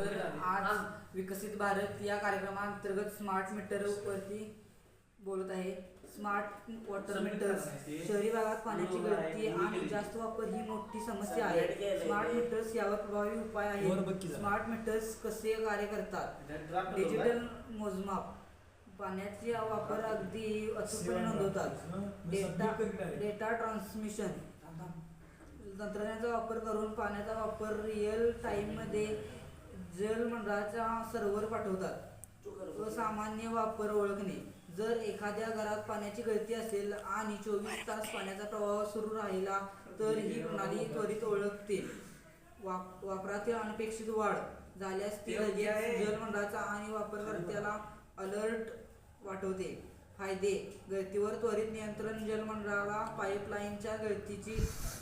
तर आज विकसित भारत या कार्यक्रमाअंतर्गत स्मार्ट मीटर वरती बोलत आहे. स्मार्ट वॉटर मीटर्स शहरी भागात पाण्याची गळती आणि जास्त वापर ही मोठी समस्या आहे. स्मार्ट मीटर्स यावर प्रभावी उपाय आहेत. स्मार्ट मीटर्स कसे कार्य करतात? डिजिटल मोजमाप, पाण्याचा वापर अगदी अचूकपणे नोंदवतात. डेटा ट्रान्समिशन, तंत्रज्ञानाचा वापर करून पाण्याचा वापर रिअल टाइममध्ये जलमंडळाच्या सर्व्हर पाठवतात. असामान्य वापर ओळखणे, जर एखाद्या घरात पाण्याची गळती असेल आणि 24 तास पाण्याचा प्रवाह सुरू राहिला तर ही प्रणाली त्वरित ओळखते. वापरातील अनपेक्षित वाढ झाल्यास ती लगेच जलमंडळाचा आणि वापरकर्त्याला अलर्ट पाठवते. फायदे: गळतीवर त्वरित नियंत्रण, जलमंडळाला पाईपलाईनच्या गळतीची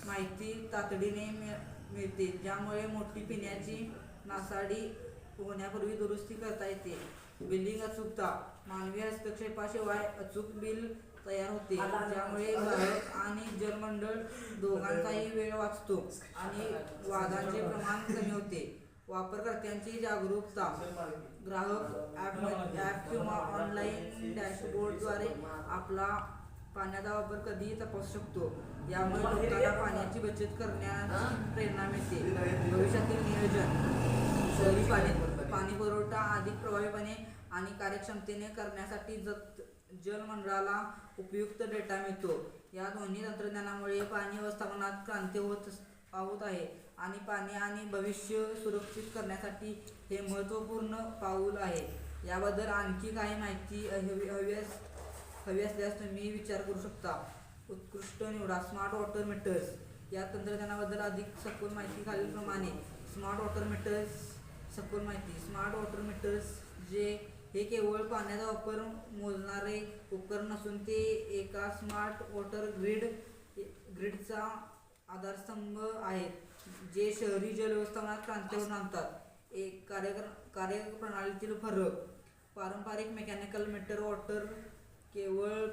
माहिती तातडीने मिळते, ज्यामुळे मोठी पिण्याची नासाडी होण्यापूर्वी दुरुस्ती करता येते. बिलिंग अचूकता, मानवी हस्तक्षेपाशिवाय अचूक बिल तयार होते, ज्यामुळे ग्राहक आणि जलमंडळ दोघांचाही वेळ वाचतो आणि वादांचे प्रमाण कमी होते. वापरकर्त्यांची जागरूकता, ग्राहक ॲप किंवा ऑनलाईन डॅशबोर्डद्वारे आपला पाण्याचा वापर कधीही तपासू शकतो. यामुळे लोकांना पाण्याची बचत करण्याची प्रेरणा मिळते. भविष्यातील नियोजन, शहरी पाणी पुरवठा अधिक प्रभावीपणे आणि कार्यक्षमतेने करण्यासाठी जलमंडळाला उपयुक्त डेटा मिळतो. या दोन्ही तंत्रज्ञानामुळे पाणी व्यवस्थापनात क्रांती होत आहे आणि पाणी आणि भविष्य सुरक्षित करण्यासाठी हे महत्त्वपूर्ण पाऊल आहे. याबद्दल आणखी काही माहिती हवी असल्यास तुम्ही विचार करू शकता. उत्कृष्ट निवडा. स्मार्ट वॉटर मीटर्स या तंत्रज्ञानाबद्दल अधिक सखोल माहिती खालीलप्रमाणे. स्मार्ट वॉटर मीटर्स सखोल माहिती. स्मार्ट वॉटर मीटर्स हे केवळ पाण्याचा वापर मोजणारे उपकरण नसून ते एका स्मार्ट वॉटर ग्रिडचा आधारस्तंभ आहेत, जे शहरी जल व्यवस्थापनात क्रांती घडवून आणतात. कार्यप्रणालीतील फरक: पारंपरिक मेकॅनिकल मीटर वॉटर केवळ